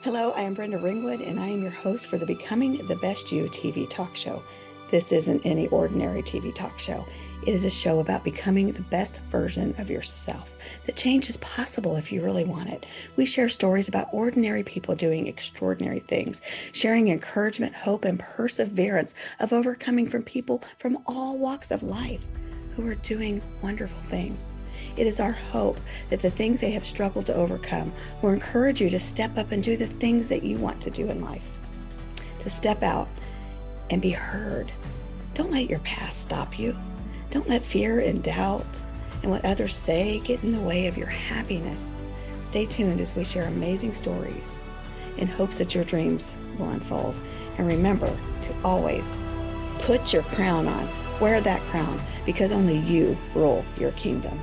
Hello, I am Brenda Ringwood, and I am your host for the Becoming the Best You TV talk show. This isn't any ordinary TV talk show. It is a show about becoming the best version of yourself. The change is possible if you really want it. We share stories about ordinary people doing extraordinary things, sharing encouragement, hope, and perseverance of overcoming from people from all walks of life who are doing wonderful things. It is our hope that the things they have struggled to overcome will encourage you to step up and do the things that you want to do in life. To step out and be heard. Don't let your past stop you. Don't let fear and doubt and what others say get in the way of your happiness. Stay tuned as we share amazing stories in hopes that your dreams will unfold. And remember to always put your crown on. Wear that crown because only you rule your kingdom.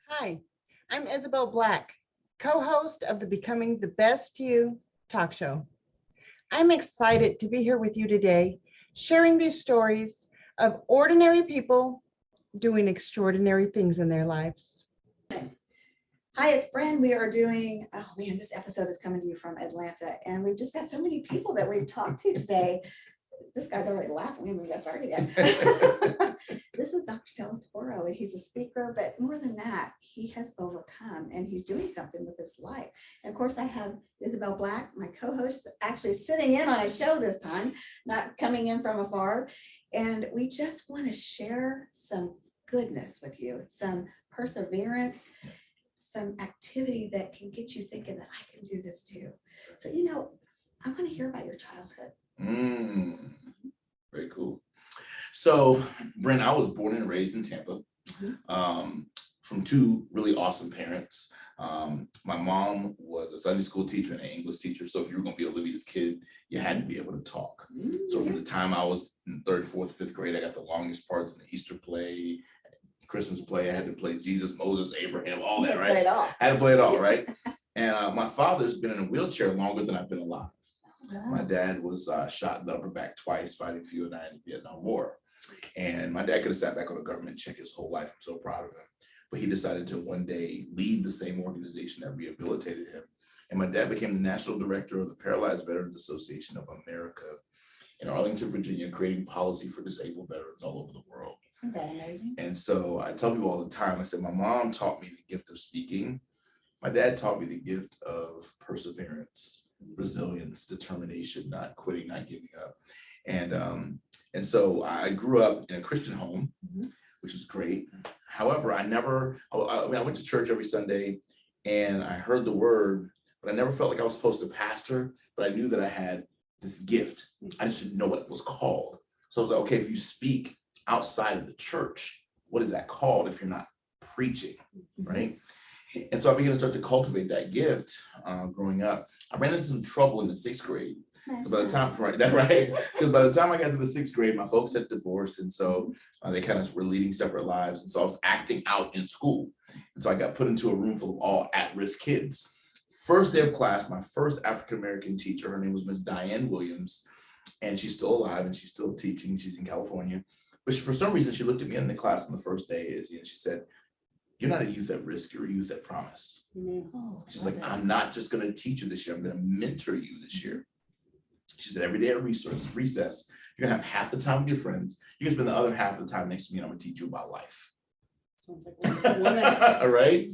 Hi, I'm Isabel Black, co-host of the Becoming the Best You talk show. I'm excited to be here with you today, sharing these stories of ordinary people doing extraordinary things in their lives. Hi, it's Bren. We are doing, oh man, this episode is coming to you from Atlanta, and we've just got so many people that we've talked to today. This guy's already laughing. We haven't got started yet. This is Dr. Delatorro, and he's a speaker, but more than that, he has overcome, and he's doing something with his life. And of course, I have Isabel Black, my co-host, actually sitting in on a show this time, not coming in from afar. And we just want to share some goodness with you, some perseverance, some activity that can get you thinking that I can do this too. So, I want to hear about your childhood. Very cool. So, Brent, I was born and raised in Tampa, from two really awesome parents. My mom was a Sunday school teacher and an English teacher. So if you were going to be Olivia's kid, you had to be able to talk. So from the time I was in third, fourth, fifth grade, I got the longest parts in the Easter play, Christmas play. I had to play Jesus, Moses, Abraham, all that, right? I had to play it all, right? And my father's been in a wheelchair longer than I've been alive. My dad was shot in the upper back twice fighting for you and I in the Vietnam War. And my dad could have sat back on a government check his whole life. I'm so proud of him. But he decided to one day lead the same organization that rehabilitated him. And my dad became the national director of the Paralyzed Veterans Association of America in Arlington, Virginia, creating policy for disabled veterans all over the world. Isn't that amazing? And so I tell people all the time, I said, my mom taught me the gift of speaking. My dad taught me the gift of perseverance, resilience, determination, not quitting, not giving up. And so I grew up in a Christian home, which was great. However, I went to church every Sunday and I heard the word, but I never felt like I was supposed to pastor, but I knew that I had this gift. I just didn't know what it was called. So I was like, okay, if you speak outside of the church, what is that called if you're not preaching, right? And so I began to start to cultivate that gift growing up. I ran into some trouble in the sixth grade. So by the time, because by the time I got to the sixth grade, my folks had divorced. And so they kind of were leading separate lives. And so I was acting out in school. And so I got put into a room full of all at-risk kids. First day of class, my first African-American teacher, her name was Miss Diane Williams, and she's still alive and she's still teaching. She's in California. But for some reason, she looked at me in the class on the first day, and she said, "You're not a youth at risk, you're a youth at promise." Oh, She's like, "I'm not just going to teach you this year, I'm going to mentor you this year." She said, "Every day at recess, you're going to have half the time with your friends. You can spend the other half of the time next to me, and I'm going to teach you about life." Sounds like All right.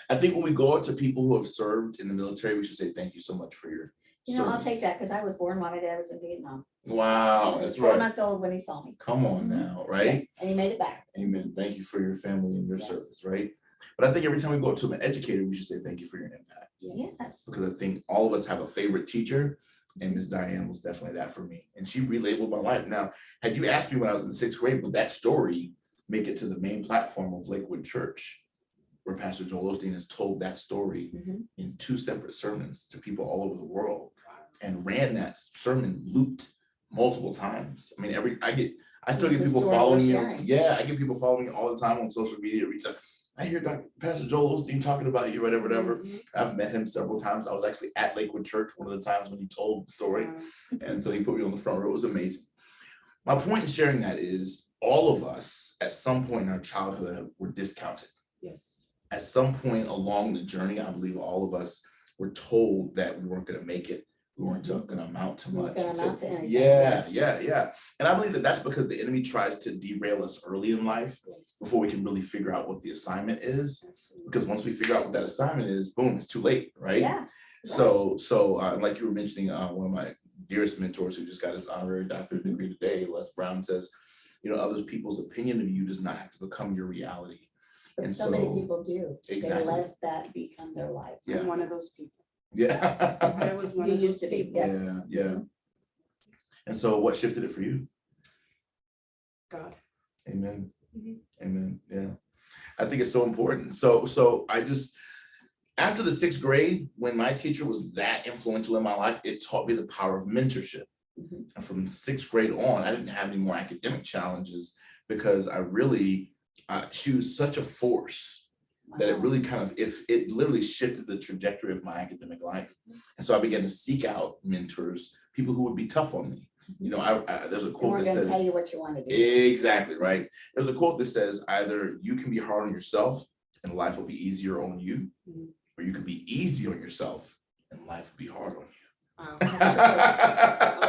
I think when we go out to people who have served in the military, we should say thank you so much for your I'll service. take that because I was born while my dad was in Vietnam. Wow, He was that's 4 right. months old when he saw me. Come on now, right? Yes, and he made it back. Amen. Thank you for your family and your Yes. service, right? But I think every time we go up to an educator, we should say thank you for your impact. Yes. Because I think all of us have a favorite teacher, and Miss Diane was definitely that for me. And she relabeled my life. Now, had you asked me when I was in 6th grade, would that story make it to the main platform of Lakewood Church, where Pastor Joel Osteen has told that story in 2 separate sermons to people all over the world, and ran that sermon looped multiple times. I mean, I still get people following me. Yeah, I get people following me all the time on social media. Reach out, "I hear Pastor Joel Osteen talking about you," whatever. I've met him several times. I was actually at Lakewood Church one of the times when he told the story. And so he put me on the front row. It was amazing. My point in sharing that is all of us at some point in our childhood were discounted. Yes. At some point along the journey, I believe all of us were told that we weren't going to make it. We weren't going to amount to much. Gonna amount to anything. Yeah. And I believe that that's because the enemy tries to derail us early in life before we can really figure out what the assignment is. Absolutely. Because once we figure out what that assignment is, boom, it's too late, right? Yeah. So like you were mentioning, one of my dearest mentors who just got his honorary doctorate degree today, Les Brown, says, other people's opinion of you does not have to become your reality. But And so many people do. Exactly. They let that become their life. Yeah. I'm one of those people. Yeah. I was one You of used those to be, people. yes. Yeah. And so what shifted it for you? God. Amen. Mhm. Amen. Yeah. I think it's so important. So I just, after the 6th grade, when my teacher was that influential in my life, it taught me the power of mentorship. And from 6th grade on, I didn't have any more academic challenges because she was such a force that it really it literally shifted the trajectory of my academic life. And so I began to seek out mentors, people who would be tough on me. There's a quote that says, tell you what you want to do. exactly right. There's a quote that says, either you can be hard on yourself and life will be easier on you, or you can be easy on yourself and life will be hard on you. Wow.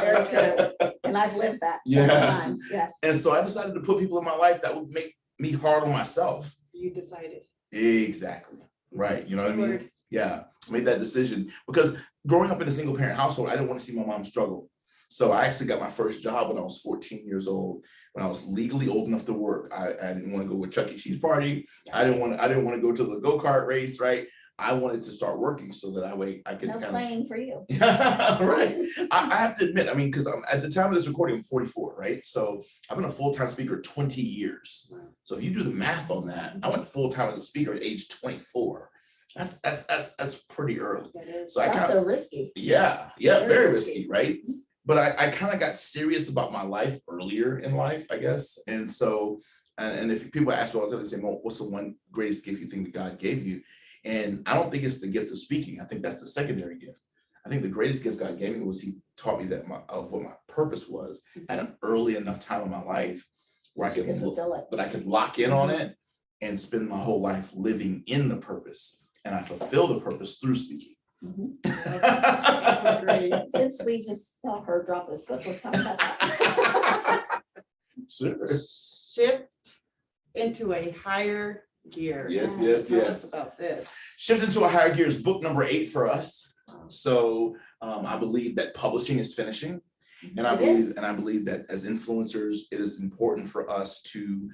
Very true. And I've lived that several times. Yes. And so I decided to put people in my life that would make me hard on myself. You decided. Exactly. Right. You know what I mean? Keyword. Yeah. I made that decision because growing up in a single parent household, I didn't want to see my mom struggle. So I actually got my first job when I was 14 years old, when I was legally old enough to work. I didn't want to go to a Chuck E. Cheese party. I didn't want to go to the go-kart race, right? I wanted to start working so that I could No playing for you. right. I have to admit, because at the time of this recording, I'm 44, right? So I've been a full-time speaker 20 years. So if you do the math on that, I went full-time as a speaker at age 24. That's pretty early. So I That's so risky. Yeah, very risky, right? But I kind of got serious about my life earlier in life, I guess. And so, and if people ask me all the time, they say, "Well, what's the one greatest gift you think that God gave you?" And I don't think it's the gift of speaking. I think that's the secondary gift. I think the greatest gift God gave me was he taught me that of what my purpose was at an early enough time in my life where I could lock in on it and spend my whole life living in the purpose. And I fulfill the purpose through speaking. Since we just saw her drop this book, let's talk about that. Sure. Shift into a higher gear. Yes. Tell us about this. Shift into a higher gear is book number 8 for us. So I believe that publishing is finishing. And I believe that as influencers, it is important for us to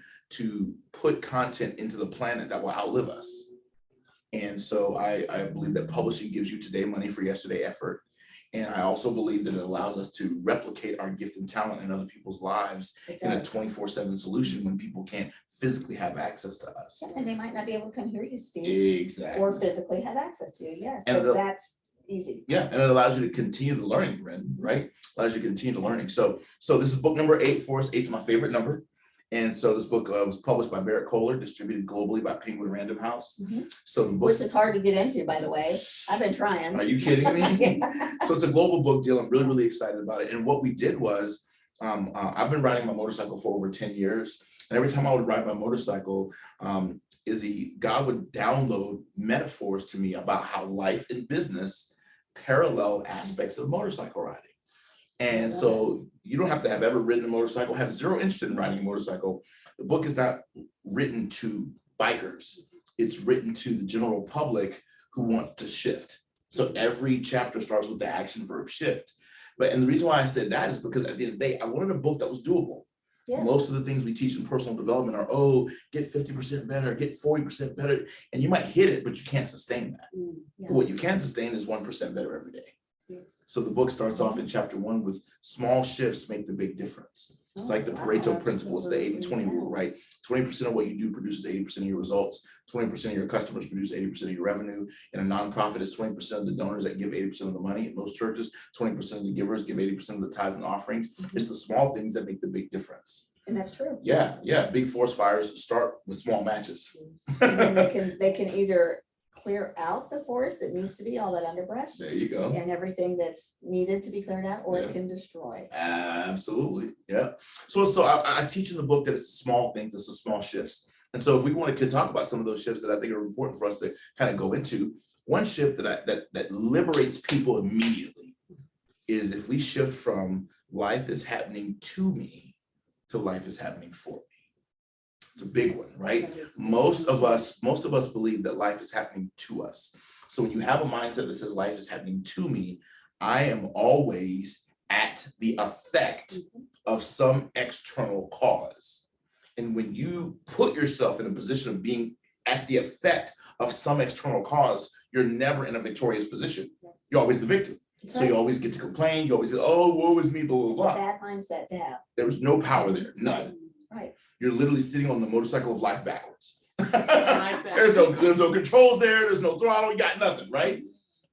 put content into the planet that will outlive us. And so I believe that publishing gives you today money for yesterday effort. And I also believe that it allows us to replicate our gift and talent in other people's lives in a 24/7 solution when people can't physically have access to us. And they might not be able to come hear you speak. Exactly. Or physically have access to you. Yes, And but that's easy. Yeah, and it allows you to continue the learning, right? Allows you to continue the learning. So this is book number 8 for us. 8's my favorite number. And so this book was published by Barrett Kohler, distributed globally by Penguin Random House. So the book, which is hard to get into, by the way. I've been trying. Are you kidding me? Yeah. So it's a global book deal. I'm really, really excited about it. And what we did was I've been riding my motorcycle for over 10 years. And every time I would ride my motorcycle, God would download metaphors to me about how life and business parallel aspects of motorcycle riding. And so you don't have to have ever ridden a motorcycle, have zero interest in riding a motorcycle. The book is not written to bikers. It's written to the general public who want to shift. So every chapter starts with the action verb shift. And the reason why I said that is because at the end of the day, I wanted a book that was doable. Yes. Most of the things we teach in personal development are, oh, get 50% better, get 40% better. And you might hit it, but you can't sustain that. Yeah. What you can sustain is 1% better every day. Yes. So the book starts off in chapter 1 with small shifts make the big difference. It's like the Pareto principle. It's the 80-20 rule, right? 20% of what you do produces 80% of your results. 20% of your customers produce 80% of your revenue. In a nonprofit, it's 20% of the donors that give 80% of the money. In most churches, 20% of the givers give 80% of the tithes and offerings. Mm-hmm. It's the small things that make the big difference. And that's true. Yeah. Big forest fires start with small matches. And then they can either clear out the forest that needs to be, all that underbrush. There you go. And everything that's needed to be cleared out, or it can destroy. Absolutely. Yeah. So I teach in the book that it's the small things, it's the small shifts. And so if we want to talk about some of those shifts that I think are important for us to kind of go into, one shift that liberates people immediately is if we shift from life is happening to me to life is happening for me. It's a big one, right? Most of us believe that life is happening to us. So when you have a mindset that says life is happening to me, I am always at the effect of some external cause. And when you put yourself in a position of being at the effect of some external cause, you're never in a victorious position. You're always the victim. That's so you always get to complain. You always say, oh, woe is me, blah, blah, blah. Bad mindset to have. There was no power there, none. Right. You're literally sitting on the motorcycle of life backwards. There's no controls there. There's no throttle. You got nothing, right?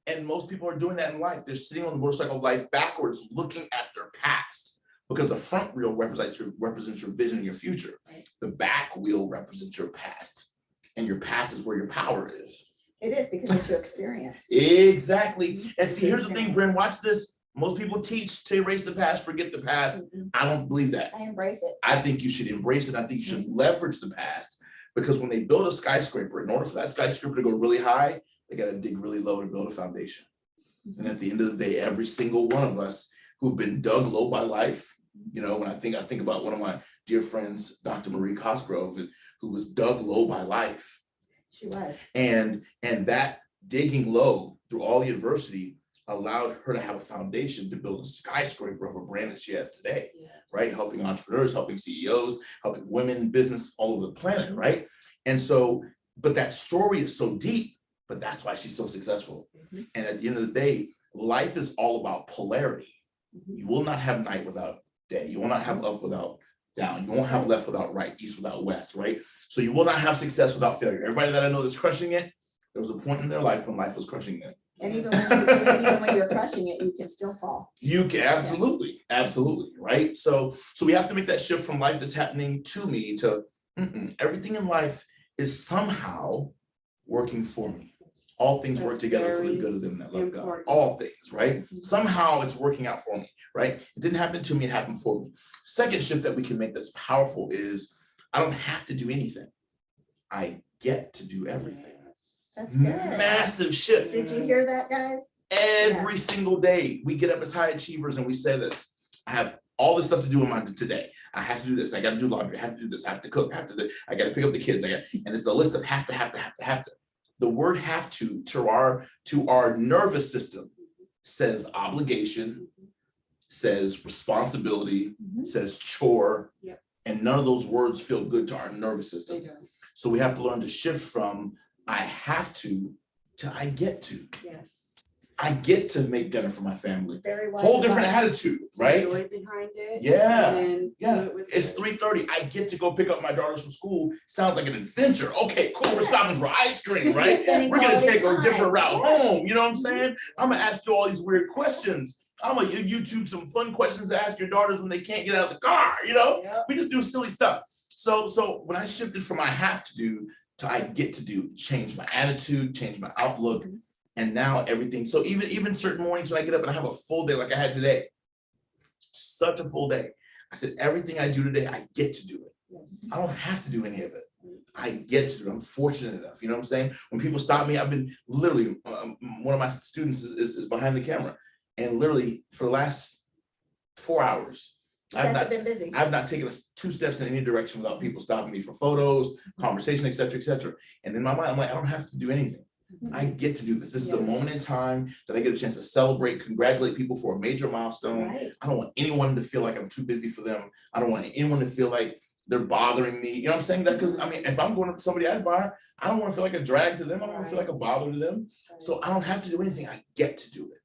And most people are doing that in life. They're sitting on the motorcycle of life backwards, looking at their past, because the front wheel represents your vision and your future. Right. The back wheel represents your past, and your past is where your power is. It is, because it's your experience. Exactly. And see, here's the thing, Bryn, watch this. Most people teach to erase the past, forget the past. I don't believe that. I embrace it. I think you should embrace it. I think you should leverage the past, because when they build a skyscraper, in order for that skyscraper to go really high, they got to dig really low to build a foundation. And at the end of the day, every single one of us who've been dug low by life, you know, when I think about one of my dear friends, Dr. Marie Cosgrove, who was dug low by life. She was. And that digging low through all the adversity allowed her to have a foundation to build a skyscraper of a brand that she has today, right? Helping entrepreneurs, helping CEOs, helping women in business all over the planet, right? And so, but that story is so deep, but that's why she's so successful. And at the end of the day, life is all about polarity. You will not have night without day. You will not have up without down. You won't have left without right, east without west, right? So you will not have success without failure. Everybody that I know that's crushing it, there was a point in their life when life was crushing them. And even when you're crushing it, you can still fall. You can, absolutely, absolutely, right? So we have to make that shift from life is happening to me to everything in life is somehow working for me. All things work together for the good of them that love God. All things, right? Somehow it's working out for me, right? It didn't happen to me, it happened for me. Second shift that we can make that's powerful is I don't have to do anything. I get to do everything. That's good. Massive shift. Did you hear that, guys? Every single day we get up as high achievers and we say this: I have all this stuff to do in my today. I have to do this. I got to do laundry. I have to do this. I have to cook. I got to pick up the kids. And it's a list of have to. The word have to our nervous system says obligation, says responsibility, says chore, and none of those words feel good to our nervous system. So we have to learn to shift from I have to I get to. Yes. I get to make dinner for my family. Very well. Whole different attitude, right? Joy behind it. Yeah. And It's 3:30. I get to go pick up my daughters from school. Sounds like an adventure. Okay, cool. We're stopping for ice cream, right? We're gonna take a different route home. You know what I'm saying? I'm gonna ask you all these weird questions. I'm gonna YouTube some fun questions to ask your daughters when they can't get out of the car. You know, we just do silly stuff. So when I shifted from I have to do to I get to do, change my attitude, change my outlook. And now everything, so even certain mornings when I get up and I have a full day like I had today, such a full day. I said, everything I do today, I get to do it. Yes. I don't have to do any of it. I get to do it. I'm fortunate enough. You know what I'm saying? When people stop me, I've been literally, one of my students is behind the camera. And literally for the last 4 hours, I've been busy. I've not taken 2 steps in any direction without people stopping me for photos, conversation, et cetera, et cetera. And in my mind, I'm like, I don't have to do anything. I get to do this. This is a moment in time that I get a chance to celebrate, congratulate people for a major milestone. Right. I don't want anyone to feel like I'm too busy for them. I don't want anyone to feel like they're bothering me. You know what I'm saying? That's because, I mean, if I'm going up to somebody I admire, I don't want to feel like a drag to them. I don't want to feel like a bother to them. So I don't have to do anything. I get to do it.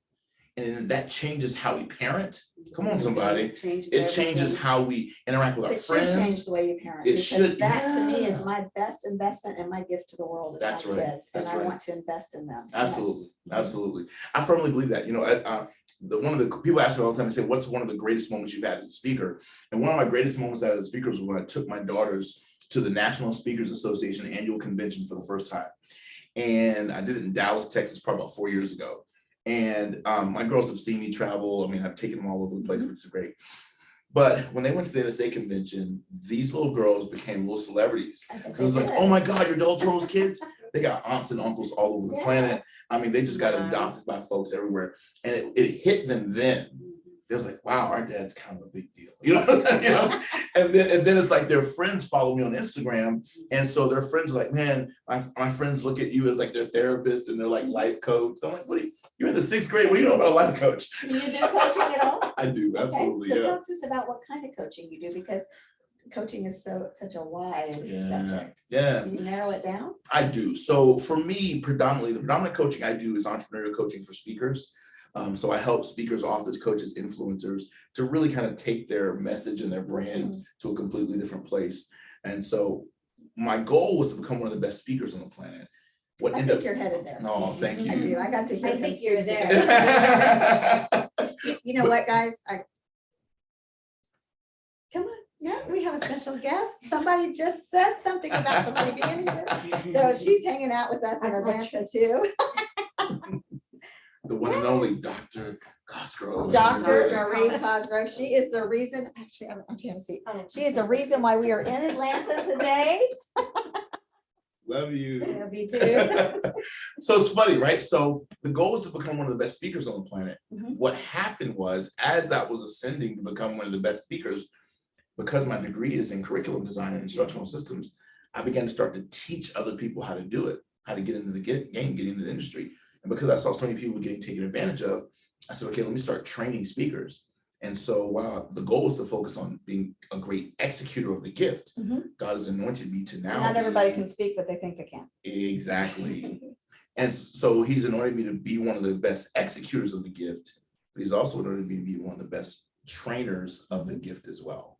And that changes how we parent. Come on, somebody. It changes how we interact with our friends. It should change the way you parent. It should. That to me is my best investment and my gift to the world is That's my right. kids. And I want to invest in them. Absolutely. Absolutely. I firmly believe that. You know, one of the people ask me all the time, they say, what's one of the greatest moments you've had as a speaker? And one of my greatest moments as a speaker was when I took my daughters to the National Speakers Association annual convention for the first time. And I did it in Dallas, Texas, probably about 4 years ago. And my girls have seen me travel. I mean, I've taken them all over the place, which is great. But when they went to the NSA convention, these little girls became little celebrities. Because it was like, oh my God, you're Delatorro's kids? They got aunts and uncles all over the planet. I mean, they just got adopted by folks everywhere. And it hit them then. It was like, wow, our dad's kind of a big deal, you know? And then it's like their friends follow me on Instagram. And so their friends are like, man, my friends look at you as like their therapist and they're like life coach. I'm like, you're in the 6th grade. What do you know about a life coach? Do you do coaching at all? I do, absolutely. Okay. So talk to us about what kind of coaching you do, because coaching is such a wide subject. Yeah. Do you narrow it down? I do. So for me, the predominant coaching I do is entrepreneurial coaching for speakers. So I help speakers, authors, coaches, influencers to really kind of take their message and their brand to a completely different place. And so my goal was to become one of the best speakers on the planet. I think you're headed there. Oh, thank you. I do. I got to hear. I think you're there. You know what, guys? Come on. Yeah, we have a special guest. Somebody just said something about somebody being here. So she's hanging out with us in Atlanta too. The one and only Dr. Cosgrove. Dr. Marie Cosgrove. She is the reason, actually, I want you to have a seat. She is the reason why we are in Atlanta today. Love you. Yeah, me too. So it's funny, right? So the goal was to become one of the best speakers on the planet. Mhm. What happened was, as that was ascending to become one of the best speakers, because my degree is in curriculum design and instructional systems, I began to start to teach other people how to do it, how to get into the game, get into the industry. And because I saw so many people getting taken advantage of, I said, okay, let me start training speakers. And so while the goal was to focus on being a great executor of the gift, God has anointed me to now. Not everybody can speak, but they think they can. Exactly. And so he's anointed me to be one of the best executors of the gift, but he's also anointed me to be one of the best trainers of the gift as well.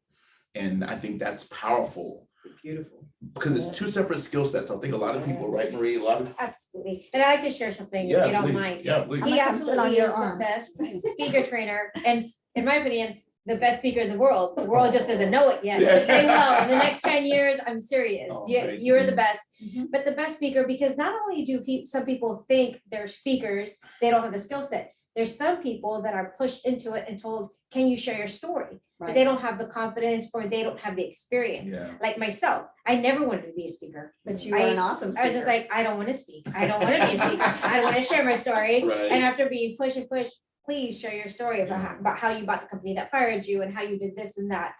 And I think that's powerful. Beautiful. Because it's 2 separate skill sets. I think a lot of people, right, Marie? Absolutely. And I'd like to share something if you don't mind. Yeah, please. He I'm gonna sit on absolutely your is the arm. best speaker trainer, and in my opinion, the best speaker in the world. The world just doesn't know it yet. Yeah. They will. In the next 10 years, I'm serious. Oh, You're you. the best. Mhm. But the best speaker, because not only do some people think they're speakers, they don't have the skill set. There's some people that are pushed into it and told, can you share your story? But they don't have the confidence or they don't have the experience. Yeah. Like myself, I never wanted to be a speaker. But you are an awesome speaker. I was just like, I don't want to speak. I don't want to be a speaker. I don't want to share my story. Right. And after being pushed and pushed, please share your story about how you bought the company that fired you and how you did this and that.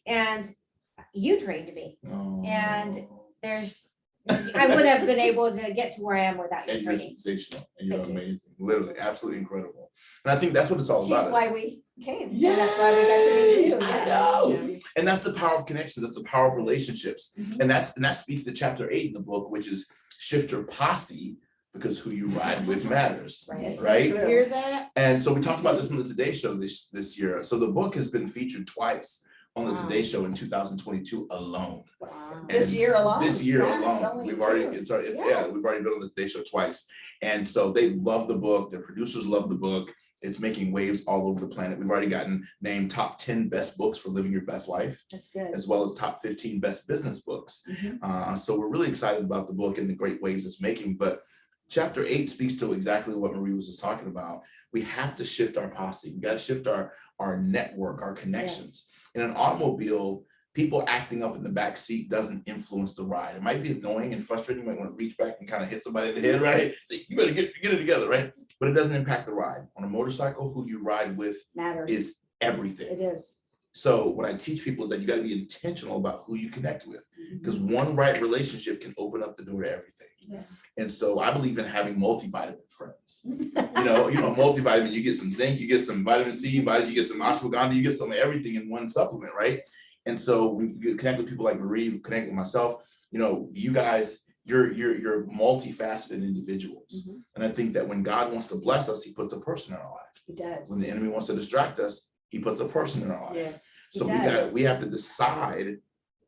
And you trained me. Oh. And I would have been able to get to where I am without your And you're training. sensational. And you're Thank you. amazing. Literally, absolutely incredible. And I think that's what it's all She's about. why we came. Yeah. And that's why we got to meet you. I know. And that's the power of connections. That's the power of relationships. And that speaks to chapter 8 in the book, which is shift your posse because who you ride with matters. Right. You hear that? And so we talked about this on the Today Show this year. So the book has been featured twice on the Today Show in 2022 alone. Wow. And This year alone. This year Yeah, it's alone, only we've already, two. we've already been on the Today Show twice. And so they love the book. Their producers love the book. It's making waves all over the planet. We've already gotten named top 10 best books for living your best life, That's good. as well as top 15 best business books. So we're really excited about the book and the great waves it's making. But chapter 8 speaks to exactly what Marie was just talking about. We have to shift our posse. We got to shift our network, our connections. In an automobile, people acting up in the back seat doesn't influence the ride. It might be annoying and frustrating. You might want to reach back and kind of hit somebody in the head, right? So you better get it together, right? But it doesn't impact the ride. On a motorcycle, who you ride with Matters. is everything. It is. So what I teach people is that you got to be intentional about who you connect with, because one right relationship can open up the door to everything. Yes. And so I believe in having multivitamin friends. Multivitamin, you get some zinc, you get some vitamin C, you get some ashwagandha, you get some of everything in one supplement, right? And so we connect with people like Marie, connect with myself. You guys, you're multifaceted individuals. And I think that when God wants to bless us, he puts a person in our life. He does. When the enemy wants to distract us, he puts a person in our life. Yes. So we have to decide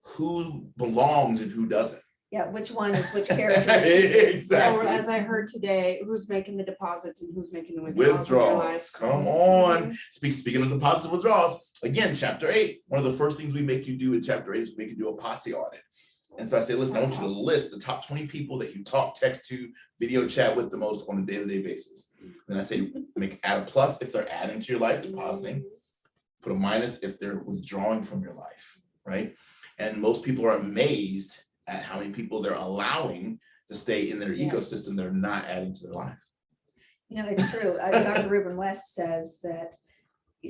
who belongs and who doesn't. Yeah, which one is which character? Exactly. Or as I heard today, who's making the deposits and who's making the withdrawals in your Withdrawals. life. Come on. Speaking of deposits and withdrawals, again, chapter 8, one of the first things we make you do in chapter 8 is we make you do a posse audit. And so I say, listen, I want you to list the top 20 people that you talk, text to, video chat with the most on a day-to-day basis. Then I say, add a plus if they're adding to your life, depositing. Put a minus if they're withdrawing from your life, right? And most people are amazed at how many people they're allowing to stay in their ecosystem. They're not adding to their life. It's true. Dr. Ruben West says that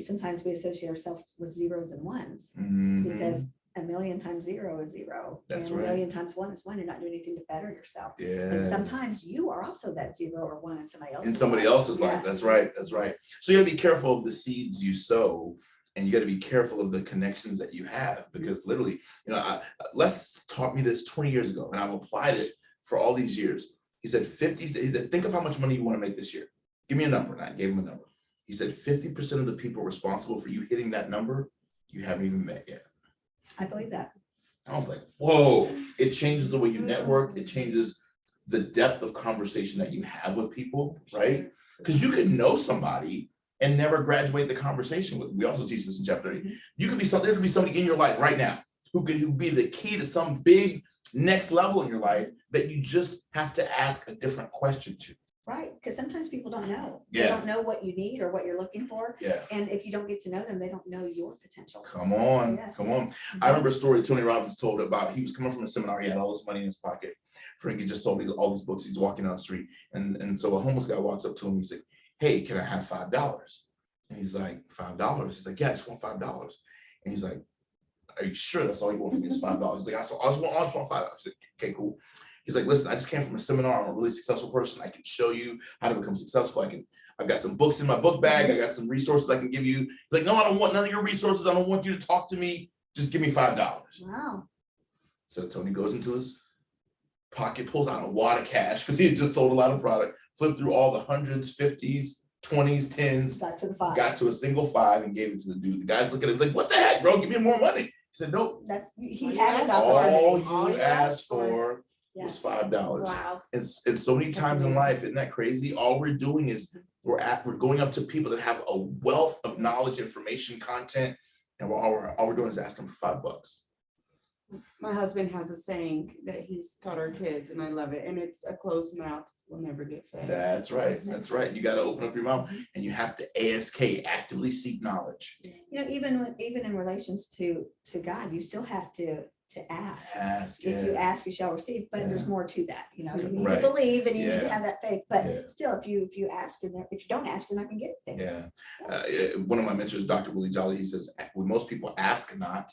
sometimes we associate ourselves with zeros and ones because a million times 0 is 0. That's and right. A million times 1 is 1. You're not doing anything to better yourself. Yeah. And sometimes you are also that 0 or 1 in somebody else's In somebody life. else's life. Yes. That's right. That's right. So you gotta be careful of the seeds you sow, and you got to be careful of the connections that you have, because literally, Les taught me this 20 years ago, and I've applied it for all these years. He said, think of how much money you want to make this year. Give me a number. And I gave him a number. He said, 50% of the people responsible for you hitting that number, you haven't even met yet. I believe that. I was like, whoa, it changes the way you network. It changes the depth of conversation that you have with people, right? Because you could know somebody and never graduate the conversation with. We also teach this in chapter 8. There could be somebody in your life right now who could be the key to some big next level in your life that you just have to ask a different question to. Right, because sometimes people don't know. Yeah. They don't know what you need or what you're looking for. Yeah. And if you don't get to know them, they don't know your potential. Come on. Yes. Come on. I remember a story Tony Robbins told about, he was coming from a seminar, he had all this money in his pocket. Frankie just sold all these books, he's walking down the street. And so a homeless guy walks up to him, he's like, hey, can I have $5? And he's like, $5? He's like, yeah, I just want $5. And he's like, are you sure that's all you want from me is $5? He's like, I just want $5. He's like, okay, cool. He's like, listen, I just came from a seminar. I'm a really successful person. I can show you how to become successful. I've got some books in my book bag. I got some resources I can give you. He's like, no, I don't want none of your resources. I don't want you to talk to me. Just give me $5. Wow. So Tony goes into his pocket, pulls out a wad of cash because he had just sold a lot of product, flipped through all the hundreds, 50s, 20s, 10s, Got to the 5. got to a single 5 and gave it to the dude. The guy's looking at him like, what the heck, bro? Give me more money. He said, nope. He had his All opportunity. you asked for was Yes. $5. Wow. And so many times in life, isn't that crazy? All we're doing is we're going up to people that have a wealth of knowledge, information, content, and all we're doing is asking for $5. My husband has a saying that he's taught our kids, and I love it. And it's, a closed mouth will never get fed. That's right. That's right. You got to open up your mouth, and you have to ASK, actively seek knowledge. Even in relations to God, you still have to ask. Ask. If you ask, you shall receive. But there's Yeah. more to that. You need Right. to believe and you need to Yeah. have that faith. But Yeah. still, if you ask, if you don't ask, you're not going to get anything. Yeah. One of my mentors, Dr. Willie Jolly, he says, when most people ask not,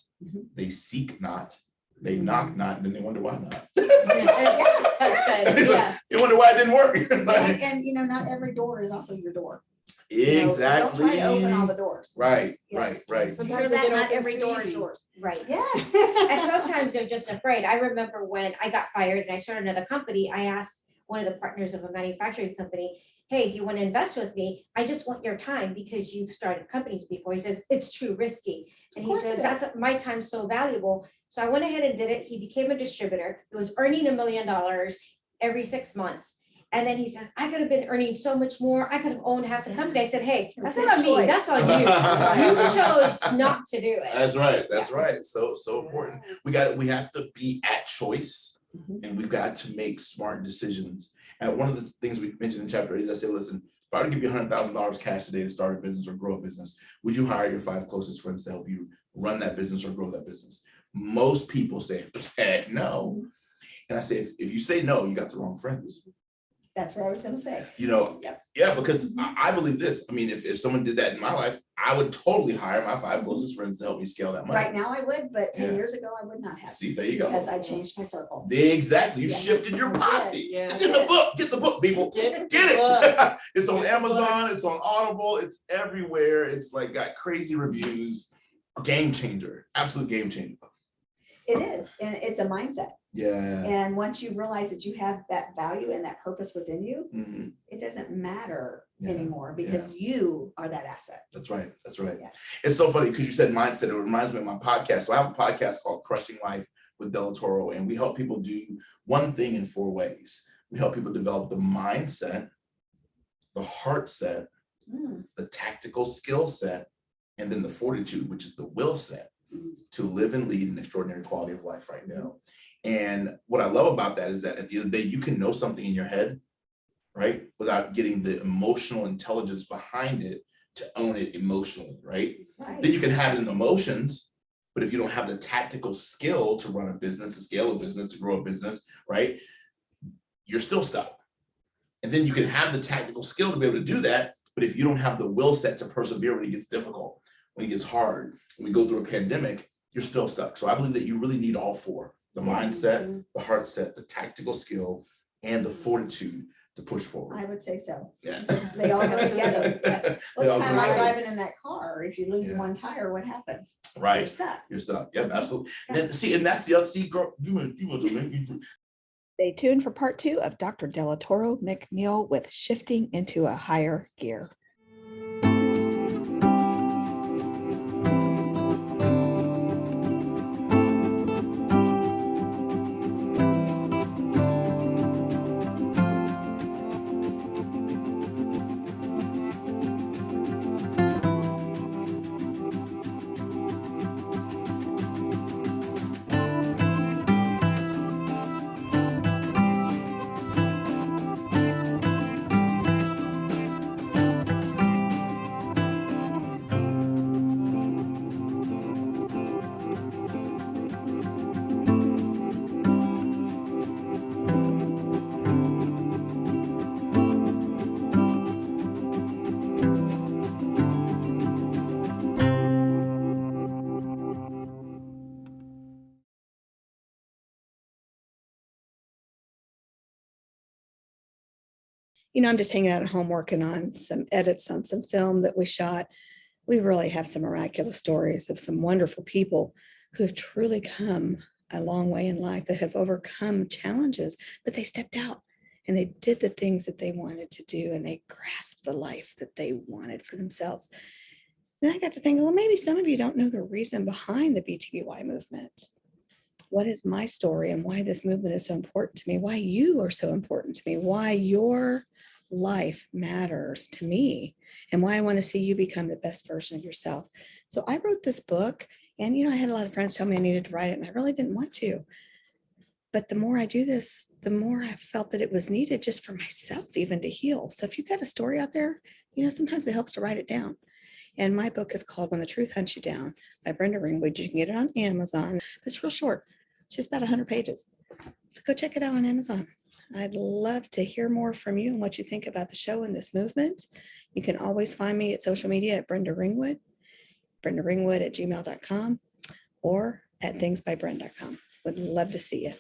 they seek not, they knock not, and then they wonder why not. That's good. Yeah. You wonder why it didn't work. And not every door is also your door. Exactly. Don't try to open all the doors. Right, Yes. right. Sometimes Hear that? it Not opens every to door is easy. yours. Right. Yes. And sometimes they're just afraid. I remember when I got fired and I started another company, I asked one of the partners of a manufacturing company, hey, do you want to invest with me? I just want your time because you've started companies before. He says, it's too risky. And he course says, it that's my time's so valuable. So I went ahead and did it. He became a distributor. He was earning $1 million every 6 months. And then he says, I could have been earning so much more. I could have owned half the company. I said, hey, It was that's not on his me. choice. That's on you. You chose not to do it. That's right. That's right. So important. We have to be at choice, and we've got to make smart decisions. And one of the things we mentioned in chapter 8 is I said, listen, If I were to give you $100,000 cash today to start a business or grow a business, would you hire your 5 closest friends to help you run that business or grow that business? Most people say, heck no. And I say, if you say no, you got the wrong friends. That's what I was gonna say. You know, Yep. yeah, because I believe this. I mean, if someone did that in my life, I would totally hire my 5 closest friends to help me scale that money. Right now I would, but 10 Yeah. years ago I would not have. See, there you go. Because I changed my circle. Exactly. You Yes. shifted your I did. posse. Yeah. It's in the book. Get the book, people. Get Get the it. It's on Get the Amazon. It's on Audible. It's everywhere. It's like got crazy reviews. Game changer. Absolute game changer. It is, and it's a mindset. Yeah. And once you realize that you have that value and that purpose within you, Mhm. it doesn't matter Yeah. anymore because you are that asset. That's right. That's right. Yes. It's so funny because you said mindset. It reminds me of my podcast. So I have a podcast called Crushing Life with Delatorro, and we help people do one thing in 4 ways. We help people develop the mindset, the heart set, Mm. the tactical skill set, and then the fortitude, which is the will set Mm. to live and lead an extraordinary quality of life right now. And what I love about that is that at the end of the day, you can know something in your head, right, without getting the emotional intelligence behind it to own it emotionally, right? Right. Then you can have it in emotions, but if you don't have the tactical skill to run a business, to scale a business, to grow a business, right, you're still stuck. And then you can have the tactical skill to be able to do that, but if you don't have the will set to persevere when it gets difficult, when it gets hard, when we go through a pandemic, you're still stuck. So I believe that you really need all 4, the Yes. mindset, the heart set, the tactical skill, and the fortituge to push forward. I would say so. Yeah. They all go together. They Well, all it's go kind of like together. driving in that car. If you lose Yeah. one tire, what happens? You're Right. stuck. You're stuck. Yep, absolutely. And then, see, and that's the other, see, girl, you want to make me. Stay tuned for part 2 of Dr. Delatorro McNeal with Shifting into a Higher Gear. I'm just hanging out at home working on some edits on some film that we shot. We really have some miraculous stories of some wonderful people who have truly come a long way in life, that have overcome challenges, but they stepped out and they did the things that they wanted to do, and they grasped the life that they wanted for themselves. Then I got to think, well, maybe some of you don't know the reason behind the BTBY movement. What is my story and why this movement is so important to me, why you are so important to me, why your life matters to me, and why I want to see you become the best version of yourself. So I wrote this book, and I had a lot of friends tell me I needed to write it, and I really didn't want to. But the more I do this, the more I felt that it was needed just for myself even to heal. So if you've got a story out there, sometimes it helps to write it down. And my book is called When the Truth Hunts You Down by Brenda Ringwood. You can get it on Amazon. It's real short. It's just about 100 pages. So go check it out on Amazon. I'd love to hear more from you and what you think about the show and this movement. You can always find me at social media at Brenda Ringwood at gmail.com, or at thingsbybrenda.com. Would love to see you.